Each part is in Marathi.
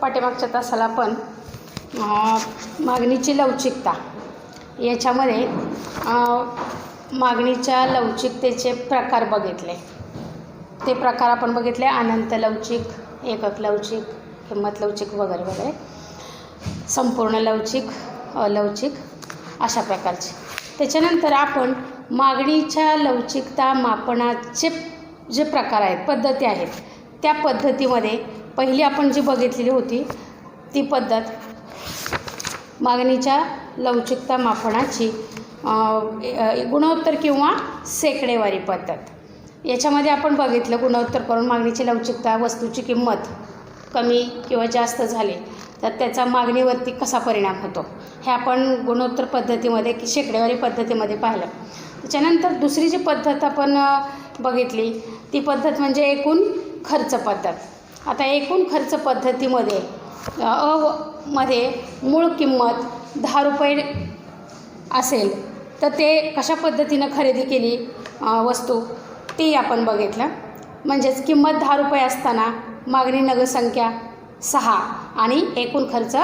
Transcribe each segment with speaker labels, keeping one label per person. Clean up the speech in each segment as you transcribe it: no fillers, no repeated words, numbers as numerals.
Speaker 1: पाठीमागच्या तासाला आपण मागणीची लवचिकता याच्यामध्ये मागणीच्या लवचिकतेचे प्रकार बघितले. ते प्रकार आपण बघितले: अनंत लवचिक, एकक लवचिक, किंमत लवचिक वगैरे वगैरे, संपूर्ण लवचिक, अलवचिक, अशा प्रकारचे. त्याच्यानंतर आपण मागणीच्या लवचिकता मापनाचे जे प्रकार आहेत, पद्धती आहेत, त्या पद्धतीमध्ये पहिली आपण जी बघितलेली होती ती पद्धत मागणीच्या लवचिकता मापनाची गुणोत्तर किंवा शेकडेवारी पद्धत. याच्यामध्ये आपण बघितलं गुणोत्तर करून मागणीची लवचिकता, वस्तूची किंमत कमी किंवा जास्त झाली तर त्याचा मागणीवरती कसा परिणाम होतो हे आपण गुणोत्तर पद्धतीमध्ये की शेकडेवारी पद्धतीमध्ये पाहिलं. त्याच्यानंतर दुसरी जी पद्धत आपण बघितली ती पद्धत म्हणजे एकूण खर्च पद्धत. आता एकूण खर्च पद्धतीमध्ये मध्ये मूळ किंमत 10 रुपये असेल तर ते कशा पद्धतीनं खरेदी केली वस्तू ती आपण बघितलं. म्हणजेच किंमत 10 रुपये असताना मागणी नगसंख्या 6 आणि एकूण खर्च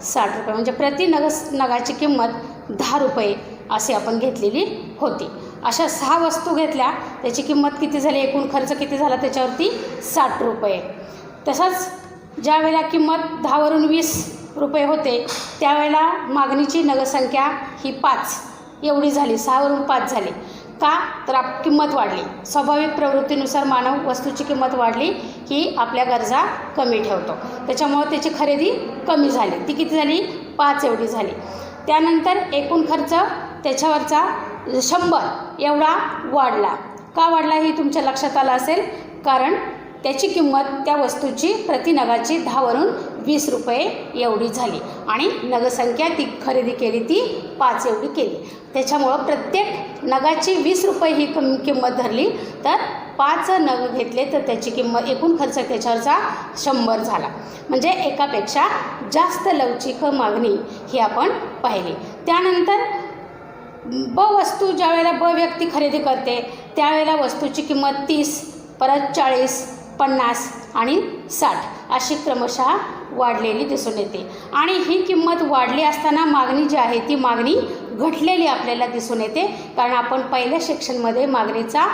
Speaker 1: 60 रुपये, म्हणजे प्रति नगाची किंमत 10 रुपये अशी आपण घेतलेली होती. अशा 6 वस्तू घेतल्या, त्याची किंमत किती झाली, एकूण खर्च किती झाला त्याच्यावरती 60 रुपये. तसंच ज्या वेळेला किंमत 10 वरून 20 रुपये होते त्यावेळेला मागणीची नगसंख्या ही 5 एवढी झाली, 6 वरून 5 झाली. का तर किंमत वाढली. स्वाभाविक प्रवृत्तीनुसार मानव वस्तूची किंमत वाढली की आपल्या गरजा कमी ठेवतो, त्याच्यामुळं त्याची खरेदी कमी झाली. ती किती झाली, 5 एवढी झाली. त्यानंतर एकूण खर्च त्याच्यावरचा 100 एवढा वाढला. का वाढला हे तुमच्या लक्षात आलं असेल, कारण त्याची किंमत त्या वस्तूची प्रति नगाची 10 वरून 20 रुपये एवढी झाली आणि नगसंख्या ती खरेदी केली ती 5 एवढी केली. त्याच्यामुळं प्रत्येक नगाची 20 रुपये ही किंमत धरली तर 5 नग घेतले तर त्याची किंमत, एकूण खर्च त्याच्यावरचा 100 झाला. म्हणजे एकापेक्षा जास्त लवचिक मागणी ही आपण पाहिली. त्यानंतर वस्तू ज्या वेळेला व्यक्ती खरेदी करते त्यावेळेला वस्तूची किंमत 30, परत 40, 50 आणि 60 अशी क्रमशः वाढलेली दिसून येते. आणि ही किंमत वाढली असताना मागणी जी आहे ती मागणी घटलेली आपल्याला दिसून येते, कारण आपण पहिल्या सेक्शनमध्ये मागणीचा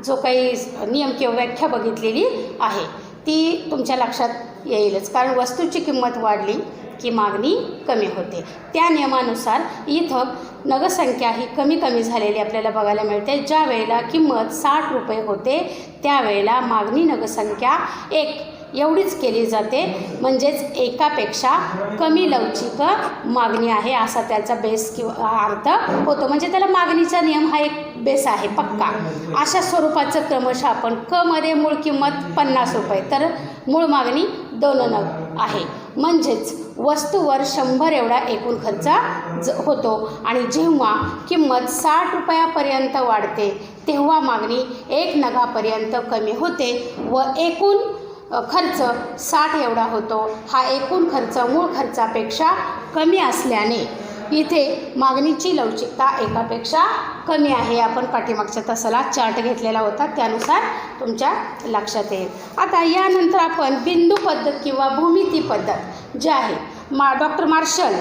Speaker 1: जो काही नियम किंवा व्याख्या बघितलेली आहे ती तुमच्या लक्षात येईलच. कारण वस्तूची किंमत वाढली की मागणी कमी होते. त्या नियमानुसार इथं नगसंख्या ही कमी कमी झालेली आपल्याला बघायला मिळते. ज्या वेळेला किंमत 60 रुपये होते त्यावेळेला मागणी नगसंख्या 1 एवढीच केली जाते. म्हणजेच एकापेक्षा कमी लवचिक मागणी आहे असा त्याचा बेस किंवा अर्थ होतो. म्हणजे त्याला मागणीचा नियम हा एक बेस आहे पक्का. अशा स्वरूपाचं क्रमशः आपण मध्ये मूळ किंमत 50 रुपये तर मूळ मागणी 2 नग आहे. म्हणजेच वस्तूवर 100 एवढा एकूण खर्च होतो. आणि जेव्हा किंमत 60 रुपयापर्यंत वाढते तेव्हा मागणी 1 नगापर्यंत कमी होते व एकूण खर्च 60 एवढा होतो. हा एकूण खर्च मूळ खर्चापेक्षा कमी असल्याने इथे मागणीची लवचिकता एकापेक्षा कमी आहे. आपण पाठीमागच्या तासाला चार्ट घेतलेला होता त्यानुसार तुमच्या लक्षात येईल. आता यानंतर आपण बिंदू पद्धत किंवा भूमिती पद्धत जी आहे डॉक्टर मार्शल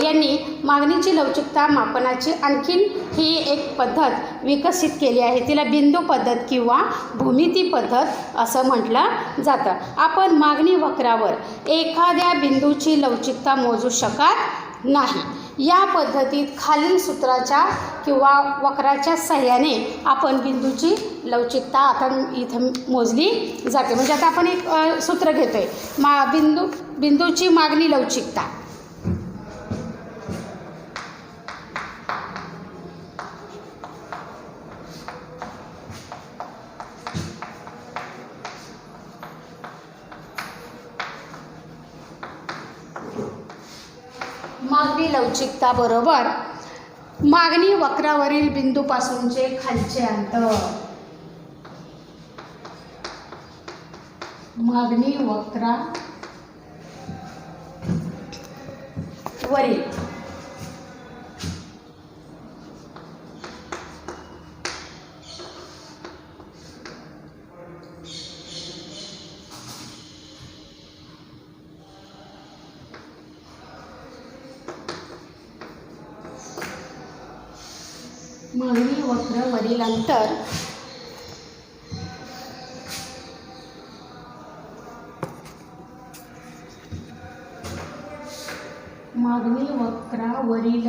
Speaker 1: यांनी मागणीची लवचिकता मापनाची आणखीन ही एक पद्धत विकसित केली आहे. तिला बिंदू पद्धत किंवा भूमिती पद्धत असं म्हटलं जातं. आपण मागणी वक्रावर एखाद्या बिंदूची लवचिकता मोजू शकत नाही. या पद्धतीत खालील सूत्राच्या किंवा वक्राच्या सहाय्याने आपण बिंदूची लवचिकता आता इथं मोजली जाते. म्हणजे आता आपण एक सूत्र घेतोय, बिंदूची मागणी लवचिकता. मागणी लवचिकता बरोबर मागणी वक्रावरील बिंदूपासूनचे खालचे अंतर. मागणी वक्रावरील मागणी वक्रावरील अंतर मागणी वक्रावरील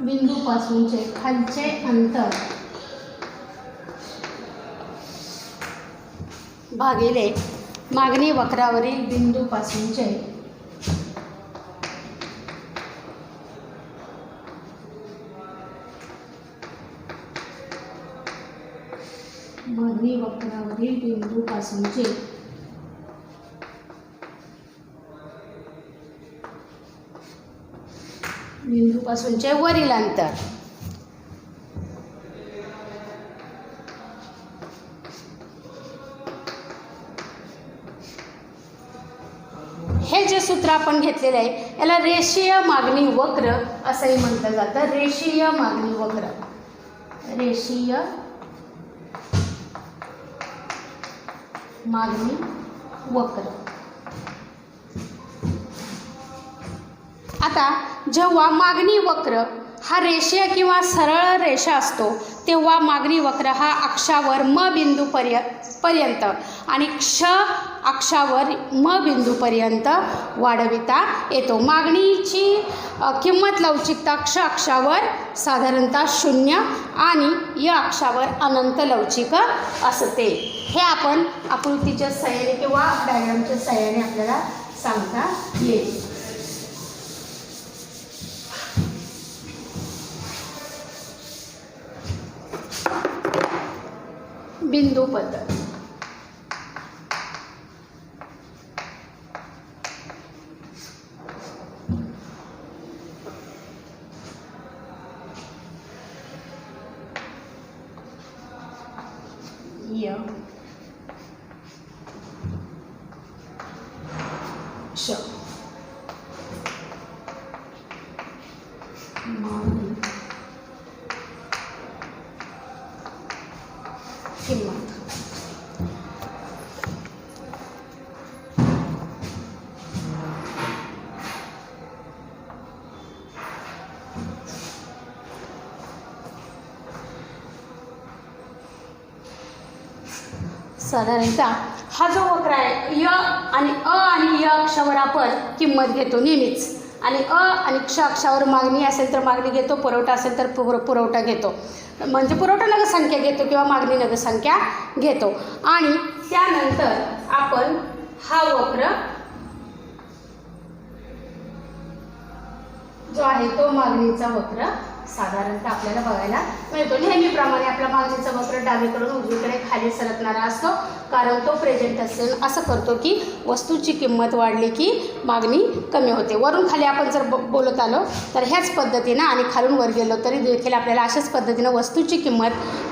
Speaker 1: बिंदूपासूनचे खालचे अंतर भागिले मागणी वक्रावरील बिंदूपासूनचे मागणी वक्रावरील बिंदूपासूनचे वरील अंतर. हे जे सूत्र आपण घेतलेलं आहे याला रेषीय मागणी वक्र असंही म्हटलं जातं. रेषीय मागणी वक्र. रेषीय मागणी वक्र. आता जेव्हा मागणी वक्र हा रेषीय किंवा सरळ रेषा असतो तेव्हा मागणी वक्र हा अक्षावर म बिंदूपर्यंत आणि क्ष अक्षावर म बिंदूपर्यंत वाढविता येतो. मागणीची किंमत लवचिकता क्ष अक्षावर साधारणतः 0 आणि य अक्षावर अनंत लवचिक असते. हे आपण आकृतीच्या सहाय्याने किंवा डायग्रामच्या सहाय्याने आपल्याला सांगता येईल. बिंदू पद्धत. य क्ष मागणी किंमत. साधारणतः हा जो वक्र आहे य आणि अ आणि य अक्षावर आपण किंमत घेतो नेहमीच. आणि अ आणि क्ष अक्षावर मागणी असेल तर मागणी घेतो, पुरवठा असेल तर पुरवठा घेतो. म्हणजे पुरवठा नगसंख्या घेतो किंवा मागणी नगसंख्या घेतो. आणि त्यानंतर आपण हा वक्र जो आहे तो मागणीचा वक्र साधारणतः आपल्याला बघायला मिळतो. नेहमीप्रमाणे आपला मागणीचा वक्र डावीकडून उजवीकडे खाली सरकणारा असतो, कारण तो प्रेझेंट असेल असं करतो की वस्तूची किंमत वाढली की मागणी कमी होते. वरून खाली आपण जर बोलत आलो तर ह्याच पद्धतीनं आणि खालून वर गेलो तरी देखील आपल्याला अशाच पद्धतीनं वस्तूची किंमत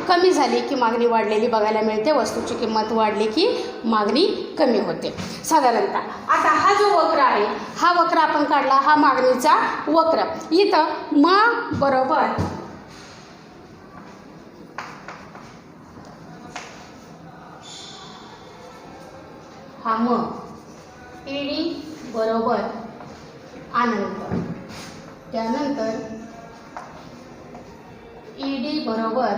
Speaker 1: कमी झाली की मागणी वाढलेली बघायला मिळते, वस्तूची किंमत वाढली की मागणी कमी होते साधारणतः. आता हा जो वक्र आहे हा वक्र आपण काढला, हा मागणीचा वक्र. इथं म बरोबर हा म, ईडी बरोबर अनंत, त्यानंतर ईडी बरोबर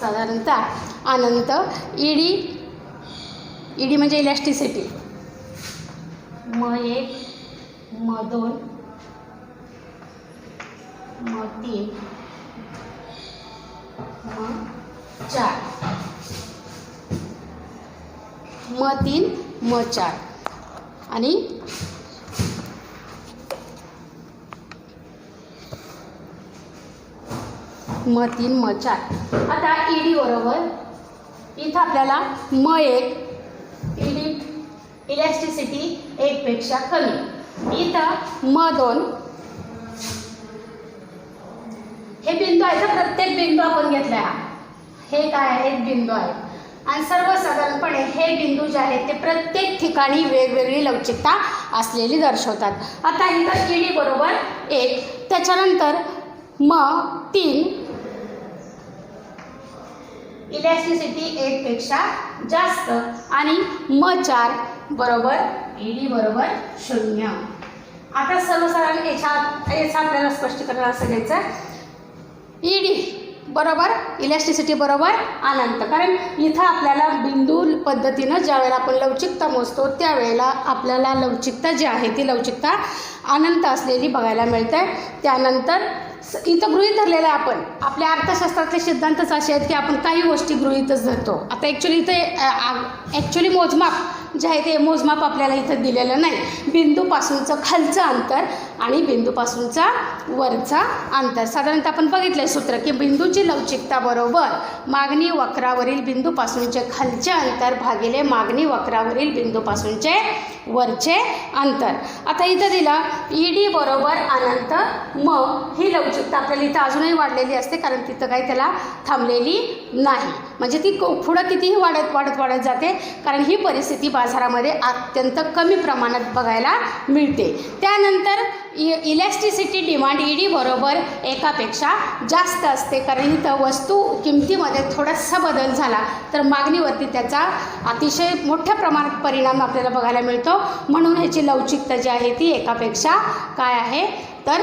Speaker 1: साधारणतः अनंत. ईडी म्हणजे इलॅस्टिसिटी. म1 म2 म3 म4 म3 म4 आणि म3 म4. आता ईडी बरोबर इथं आपल्याला म1 ईडी इलॅस्टिसिटी 1 पेक्षा कमी. इथं म2 हे बिंदू आहे तर प्रत्येक बिंदू आपण घेतला. हे काय आहे, एक बिंदू आहे. आणि सर्वसाधारणपणे हे बिंदू जे आहेत ते प्रत्येक ठिकाणी वेगवेगळी लवचिकता असलेली दर्शवतात. आता इथं ED बरोबर 1, त्याच्यानंतर मग 3, इलॅस्टिसिटी 1 पेक्षा जास्त आणि मग 4 बरोबर ED बरोबर 0. आता सर्वसाधारण याचं आपल्याला स्पष्टीकरण असं घ्यायचं, ED बरोबर इलॅस्टिसिटी बरोबर अनंत. कारण इथं आपल्याला बिंदू पद्धतीनं ज्यावेळेला आपण लवचिकता मोजतो त्यावेळेला आपल्याला लवचिकता जी आहे ती लवचिकता अनंत असलेली बघायला मिळते. त्यानंतर इथं गृहीत धरलेलं आहे आपण, आपल्या अर्थशास्त्रातले सिद्धांतच असे आहेत की आपण काही गोष्टी गृहीतच धरतो. आता ॲक्च्युली मोजमाप जे आहे ते मोजमाप आपल्याला इथं दिलेलं नाही. बिंदूपासूनचं खालचं अंतर आणि बिंदूपासूनचा वरचा अंतर साधारणतः आपण बघितलं आहे सूत्र की बिंदूची लवचिकता बरोबर मागणी वक्रावरील बिंदूपासूनचे खालचे अंतर भागिले मागणी वक्रावरील बिंदूपासूनचे वरचे अंतर. आता इथं दिलं ED बरोबर अनंत, मग ही लवचिकता आपल्याला इथं अजूनही वाढलेली असते कारण तिथं काही त्याला थांबलेली नाही. म्हणजे ती पुढं कितीही वाढत जाते कारण ही परिस्थिती बाजारामध्ये अत्यंत कमी प्रमाणात बघायला मिळते. त्यानंतर इलॅस्टिसिटी डिमांड ED बरोबर 1 पेक्षा जास्त असते कारण इथं वस्तू किमतीमध्ये थोडासा बदल झाला तर मागणीवरती त्याचा अतिशय मोठ्या प्रमाणात परिणाम आपल्याला बघायला मिळतो. म्हणून ह्याची लवचिकता जी आहे ती 1 पेक्षा काय आहे तर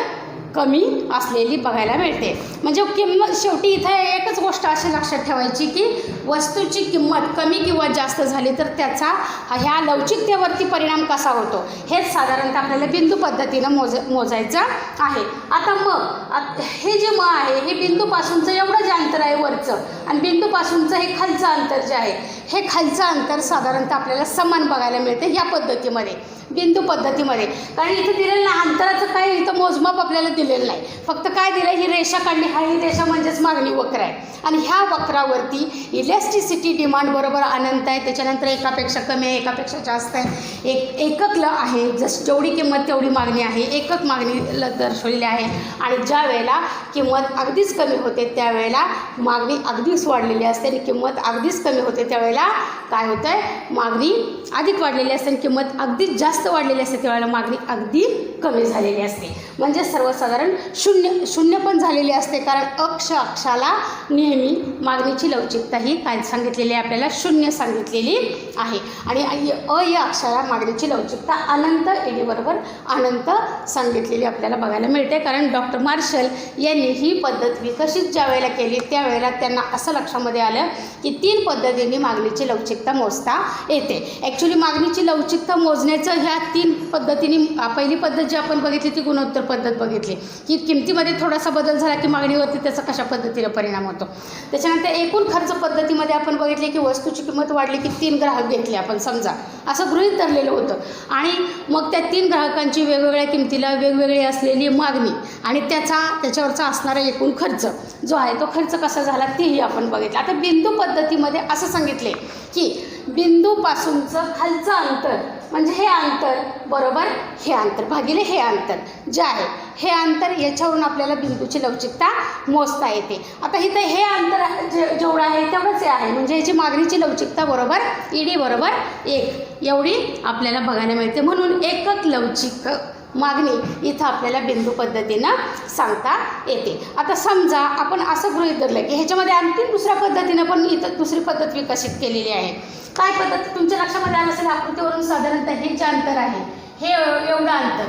Speaker 1: कमी असलेली बघायला मिळते. म्हणजे किंमत शेवटी इथं एकच गोष्ट अशी लक्षात ठेवायची की वस्तूची किंमत कमी किंवा जास्त झाली तर त्याचा ह्या लवचिकतेवरती परिणाम कसा होतो हेच साधारणतः आपल्याला बिंदू पद्धतीनं मोजायचं आहे. आता मग हे जे आहे हे बिंदूपासूनचं एवढं जे अंतर आहे वरचं आणि बिंदूपासूनचं हे खालचं अंतर जे आहे हे खालचं अंतर साधारणतः आपल्याला समान बघायला मिळते ह्या पद्धतीमध्ये, बिंदू पद्धतीमध्ये. कारण इथं दिलेलं नाही अंतराचं काय, इथं मोजमाप आपल्याला दिलेलं नाही. फक्त काय दिलं, ही रेषा काढली, हा ही रेषा म्हणजेच मागणी वक्र आहे आणि ह्या वक्रावरती इलॅस्टिसिटी डिमांड बरोबर अनंत आहे. त्याच्यानंतर 1 पेक्षा कमी आहे, 1 पेक्षा जास्त आहे, एकक आहे, जेवढी किंमत तेवढी मागणी आहे, एकक मागणी दर्शवलेली आहे. आणि ज्या वेळेला किंमत अगदीच कमी होते त्यावेळेला मागणी अगदीच वाढलेली असते आणि किंमत अगदीच कमी होते त्यावेळेला काय होतं आहे, मागणी अधिक वाढलेली असते आणि किंमत अगदीच जास्त वाढलेली असते त्यावेळेला मागणी अगदी कमी झालेली असते. म्हणजे सर्वसाधारण शून्य पण झालेली असते कारण अक्षाला नेहमी मागणीची लवचिकता ही काय सांगितलेली आहे आपल्याला 0 सांगितलेली आहे. आणि या अक्षाला मागणीची लवचिकता अनंत ED बरोबर अनंत सांगितलेली आपल्याला बघायला मिळते. कारण डॉक्टर मार्शल यांनी ही पद्धत विकसित ज्या वेळेला केली त्यावेळेला त्यांना असं लक्षामध्ये आलं की 3 पद्धतींनी मागणीची लवचिकता मोजता येते. ॲक्च्युली मागणीची लवचिकता मोजण्याचं ह्या 3 पद्धतींनी, पहिली पद्धत जी आपण बघितली ती गुणोत्तर पद्धत बघितली की किमतीमध्ये थोडासा बदल झाला की मागणीवरती त्याचा कशा पद्धतीने परिणाम होतो. त्याच्यानंतर एकूण खर्च पद्धतीमध्ये आपण बघितले की वस्तूची किंमत वाढली की 3 ग्राहक घेतले आपण समजा, असं गृहीत धरलेलं होतं. आणि मग त्या 3 ग्राहकांची वेगवेगळ्या किमतीला वेगवेगळी असलेली मागणी आणि त्याच्यावरचा असणारा एकूण खर्च जो आहे तो खर्च कसा झाला तेही आपण बघितलं. आता बिंदू पद्धतीमध्ये असं सांगितले की बिंदूपासूनचं खालचं अंतर म्हणजे हे अंतर बरोबर हे अंतर भागिले हे अंतर जे आहे हे अंतर, याच्यावरून आपल्याला बिंदूची लवचिकता मोजता येते. आता इथं हे अंतर जेवढं आहे तेवढंच आहे म्हणजे याची मागणीची लवचिकता बरोबर ED बरोबर 1 एवढी आपल्याला बघायला मिळते. म्हणून एकक लवचिक मागणी इथं आपल्याला बिंदू पद्धतीनं सांगता येते. आता समजा आपण असं गृहीत धरलं की ह्याच्यामध्ये आणखी दुसऱ्या पद्धतीनं पण इथं दुसरी पद्धत विकसित केलेली आहे. काय पद्धत तुमच्या लक्षामध्ये आलं असेल, आकृतीवरून साधारणतः हे जे अंतर आहे हे एवढं अंतर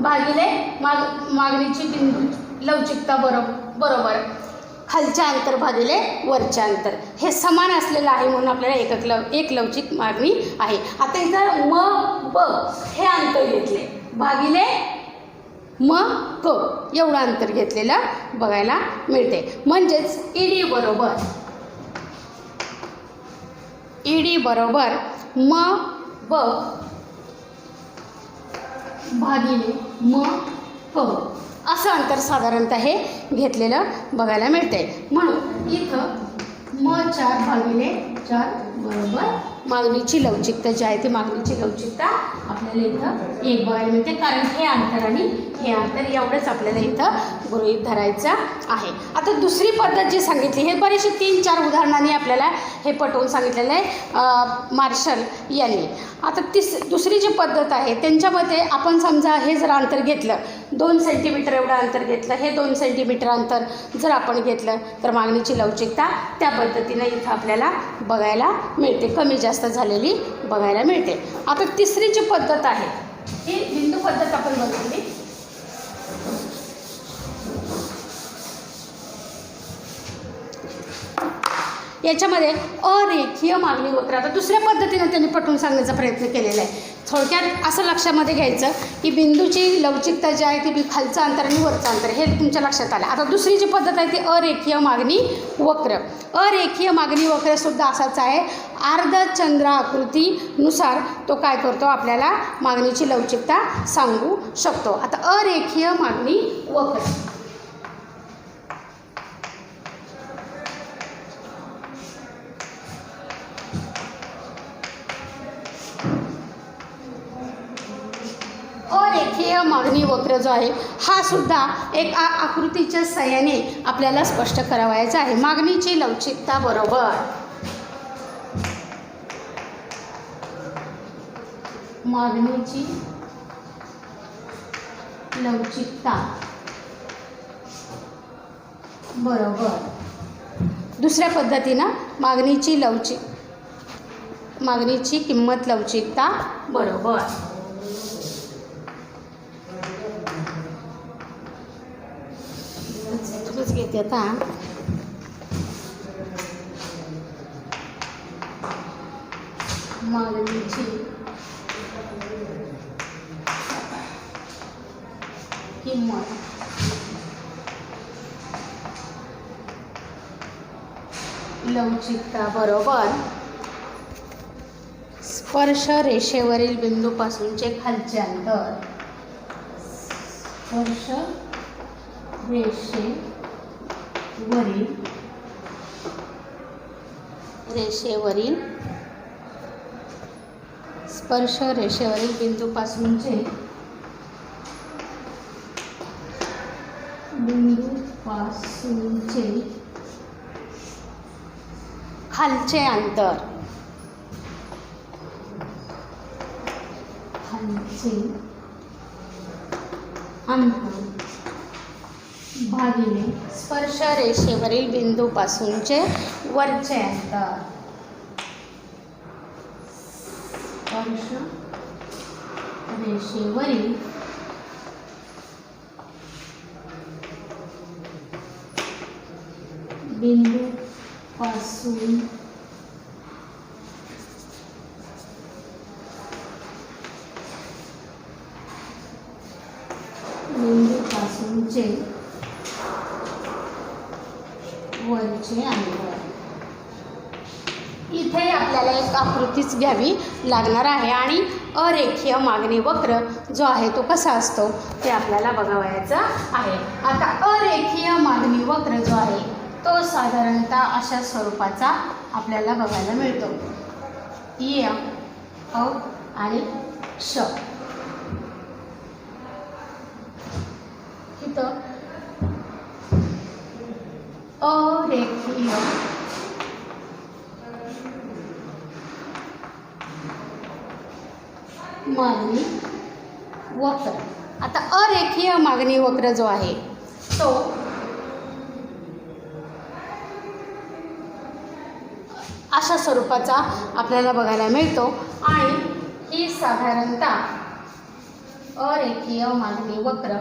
Speaker 1: भागिले मागणीची बिंदू लवचिकता बरोबर खालच्या अंतर भागिले वरचे अंतर हे समान असलेलं आहे म्हणून आपल्याला एक लवचिक मागणी आहे. आता इथं ब हे अंतर घेतले भागिले क एवढं अंतर घेतलेलं बघायला मिळते. म्हणजेच ED बरोबर ब भागिले क असं अंतर साधारणतः हे घेतलेलं बघायला मिळते. म्हणून इथं 4 भागिले 4 बरोबर मागणीची लवचिकता जी आहे ती मागणीची लवचिकता आपल्याला इथं 1 बघायला मिळते, कारण हे अंतर आणि हे अंतर एवढंच आपल्याला इथं गृहीत धरायचं आहे. आता दुसरी पद्धत जी सांगितली, हे बरेचसे 3-4 उदाहरणांनी आपल्याला हे पटवून सांगितलेलं आहे मार्शल यांनी. आता दुसरी जी पद्धत आहे त्यांच्यामध्ये आपण समजा हे जर अंतर घेतलं 2 सेंटीमीटर एवढं अंतर घेतलं, हे 2 सेंटीमीटर अंतर जर आपण घेतलं तर मागणीची लवचिकता त्या पद्धतीनं इथं आपल्याला बघायला मिळते, कमी जास्त झालेली बघायला मिळते. आता तिसरी जी पद्धत आहे ही बिंदू पद्धत आपण बघितली. याच्यामध्ये अरेखीय मागणी वक्र, आता दुसऱ्या पद्धतीनं त्यांनी पटवून सांगण्याचा प्रयत्न केलेला आहे. थोडक्यात असं लक्षामध्ये घ्यायचं की बिंदूची लवचिकता जी आहे ती खालचं अंतर आणि वरचं अंतर हे तुमच्या लक्षात आलं. आता दुसरी जी पद्धत आहे ती अरेखीय मागणी वक्र. अरेखीय मागणी वक्रसुद्धा असाच आहे. अर्धचंद्र आकृतीनुसार तो काय करतो, आपल्याला मागणीची लवचिकता सांगू शकतो. आता अरेखीय मागणी वक्र, अरेखीय मागणी वक्र जो आहे हा सुद्धा एक आकृतीच्या सहाय्याने आपल्याला स्पष्ट करावायचा आहे. मागणीची लवचिकता बरोबर मागणीची लवचिकता बरोबर दुसऱ्या पद्धतीनं मागणीची किंमत लवचिकता बरोबर. घेते आता मागणीची किंमत लवचिकता बरोबर स्पर्श रेषेवरील बिंदूपासूनचे खालचे अंतर, स्पर्श रेषेवरील बिंदूपासूनचे खालचे अंतर, भागिले स्पर्श रेषेवरील बिंदूपासूनचे वरचे अंतर, स्पर्श रेषेवरील बिंदूपासूनचे वरचे अंतर. इथे आपल्याला एक आकृतीच घ्यावी लागणार आहे आणि अरेखीय मागणी वक्र जो आहे तो कसा असतो ते आपल्याला बघावयाचं आहे. आता अरेखीय मागणी वक्र जो आहे तो साधारणतः अशा स्वरूपाचा आपल्याला बघायला मिळतो. य, अ आणि श. इथं अरेखीय मागणी वक्र. आता अरेखीय मागणी वक्र जो आहे तो अशा स्वरूपाचा आपल्याला बघायला मिळतो आणि ही साधारणतः अरेखीय मागणी वक्र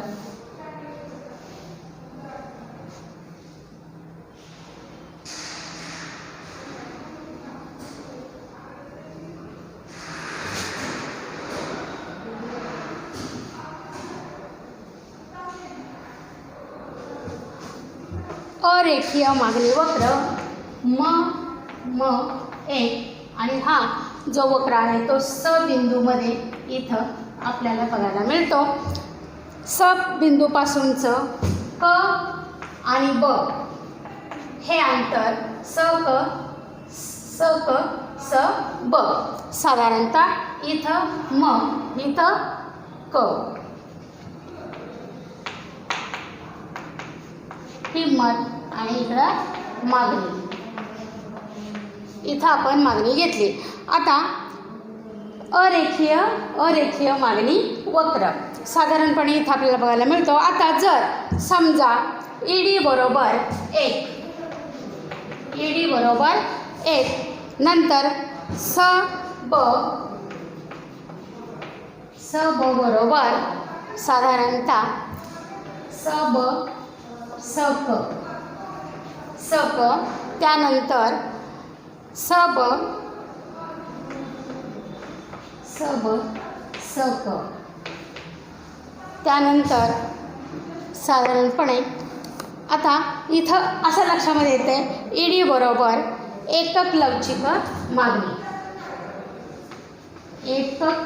Speaker 1: अरेखीय मागणी वक्र M1 आणि हा जो वक्र आहे तो स बिंदूमध्ये इथं आपल्याला बघायला मिळतो. स बिंदूपासूनचं क आणि ब हे अंतर स क स ब साधारणतः इथं म इथं क किंमत आणि इकडं मागणी. इथं आपण मागणी घेतली. आता अरेखीय मागणी वक्र साधारणपणे इथं आपल्याला बघायला मिळतो. आता जर समजा ईडी बरोबर 1 नंतर स ब बरोबर साधारणतः स ब स क त्यानंतर स ब स क त्यानंतर साधारणपणे आता इथं असं लक्षामध्ये येते ईडी बरोबर एकक लवचिक मागणी. एकक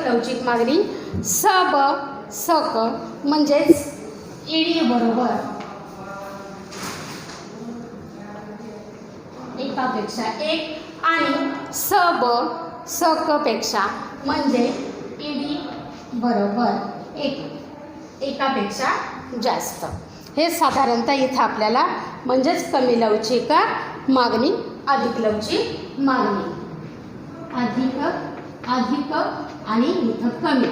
Speaker 1: लवचिक मागणी स ब स क म्हणजेच ईडी बरोबर एकापेक्षा एक आणि स ब स क पेक्षा म्हणजे ईडी बरोबर एकापेक्षा जास्त. हे साधारणतः इथं आपल्याला म्हणजेच कमी लवचिक मागणी अधिक लवचिक मागणी अधिक आणि इथं कमी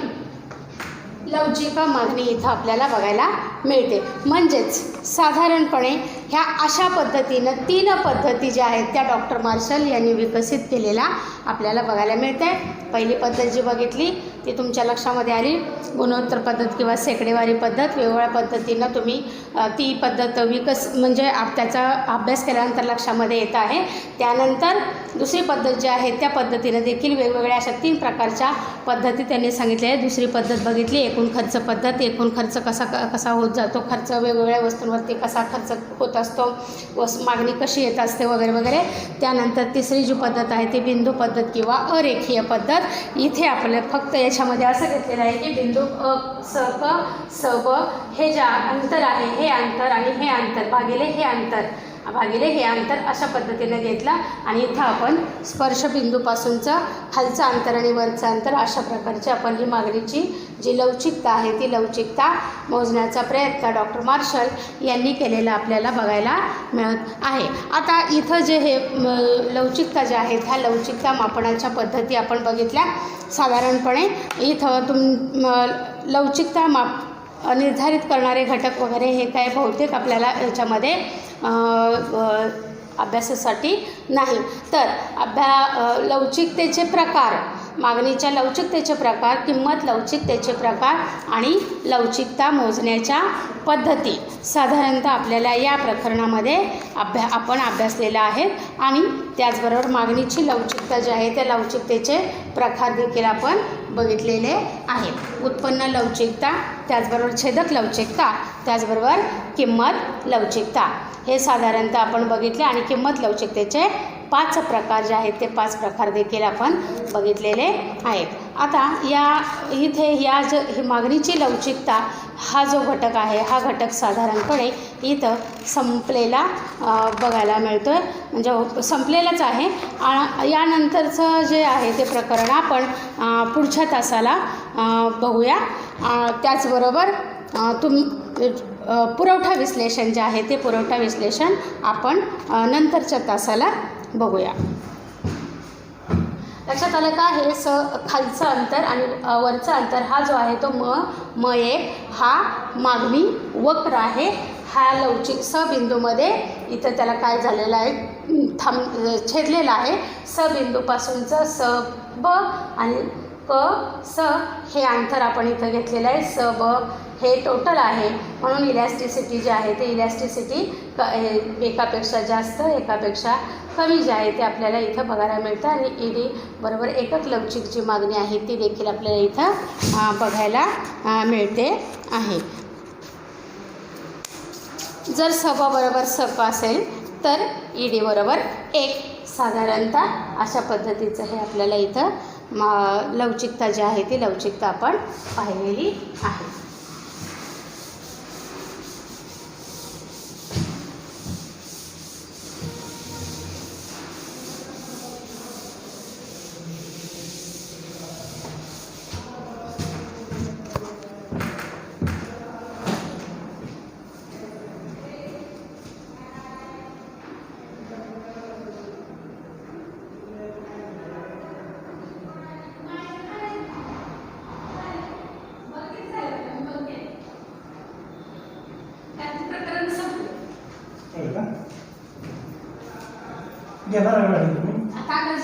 Speaker 1: लवचिक मागणी इथं आपल्याला बघायला मिळते. म्हणजेच साधारणपणे ह्या अशा पद्धतीनं 3 पद्धती ज्या आहेत त्या डॉक्टर मार्शल यांनी विकसित केलेल्या आपल्याला बघायला मिळते. पहिली पद्धत जी बघितली ती तुमच्या लक्षामध्ये आली, गुणोत्तर पद्धत किंवा शेकडेवारी पद्धत. वेगवेगळ्या पद्धतीनं तुम्ही ती पद्धत म्हणजे त्याचा अभ्यास केल्यानंतर लक्षामध्ये येत आहे. त्यानंतर दुसरी पद्धत जी आहे त्या पद्धतीनं देखील वेगवेगळ्या अशा 3 प्रकारच्या पद्धती त्यांनी सांगितल्या आहे. दुसरी पद्धत बघितली एकूण खर्च पद्धत. एकूण खर्च कसा होत जातो, खर्च वेगवेगळ्या वस्तूंवरती कसा खर्च होत असतो, मागणी कशी येत असते वगैरे वगैरे. त्यानंतर तिसरी जी पद्धत आहे ती बिंदू पद्धत किंवा अरेखीय पद्धत. इथे आपल्याला फक्त याच्यामध्ये असं घेतलेलं आहे की बिंदू अ स क स ब हे जे अंतर आहे हे अंतर आणि हे अंतर भागिले हे अंतर अशा पद्धतीने घेतला आणि इथं आपण स्पर्शबिंदूपासूनचं खालचं अंतर आणि वरचं अंतर अशा प्रकारची आपण ही मागणीची जी लवचिकता आहे ती लवचिकता मोजण्याचा प्रयत्न डॉक्टर मार्शल यांनी केलेला आपल्याला बघायला मिळत आहे. आता इथं जे हे लवचिकता ज्या आहेत ह्या लवचिकता मापनाच्या पद्धती आपण बघितल्या. साधारणपणे इथं लवचिकता निर्धारित करणारे घटक वगैरे हे काय बहुतेक आपल्याला याच्यामध्ये अभ्यासासाठी नाही. तर लवचिकतेचे प्रकार, मागणीच्या लवचिकतेचे प्रकार, किंमत लवचिकतेचे प्रकार आणि लवचिकता मोजण्याच्या पद्धती साधारणतः आपल्याला या प्रकरणामध्ये आपण अभ्यासलेल्या आहेत. आणि त्याचबरोबर मागणीची लवचिकता जी आहे त्या लवचिकतेचे प्रकार देखील आपण बघितलेले आहेत. उत्पन्न लवचिकता, त्याचबरोबर छेदक लवचिकता, त्याचबरोबर किंमत लवचिकता हे साधारणतः आपण बघितले. आणि किंमत लवचिकतेचे 5 प्रकार जे आहेत ते 5 प्रकार देखील आपण बघितलेले आहेत. आता इथे ही मागणीची लवचिकता हा जो घटक आहे हा घटक साधारणपणे इथं संपलेला बघायला मिळतो आहे, म्हणजे संपलेलाच आहे. यानंतरचं जे आहे ते प्रकरण आपण पुढच्या तासाला बघूया. त्याचबरोबर पुरवठा विश्लेषण जे आहे ते पुरवठा विश्लेषण आपण नंतरच्या तासाला बघूया. लक्षात आलं का? हे खालचं अंतर आणि वरचं अंतर हा जो आहे तो म 1 हा मागणी वक्र आहे. हा लवचिक स बिंदूमध्ये इथं त्याला काय झालेलं आहे, छेदलेला आहे. स बिंदूपासूनचं स ब आणि क स हे अंतर आपण इथं घेतलेलं आहे. स ब हे टोटल आहे, म्हणून इलॅस्टिसिटी जी आहे ते इलॅस्टिसिटी एकापेक्षा जास्त एकापेक्षा कमी जे आहे ते आपल्याला इथं बघायला मिळतं. आणि ईडी बरोबर एकक लवचिक जी मागणी आहे ती देखील आपल्याला इथं बघायला मिळते आहे. जर स ब बरोबर स क असेल तर ईडी बरोबर 1 साधारणतः अशा पद्धतीचं हे आपल्याला इथं लवचिकता जी आहे ती लवचिकता आपण पाहिलेली आहे.
Speaker 2: घेणार आहे गाडी तुम्ही?
Speaker 1: कागद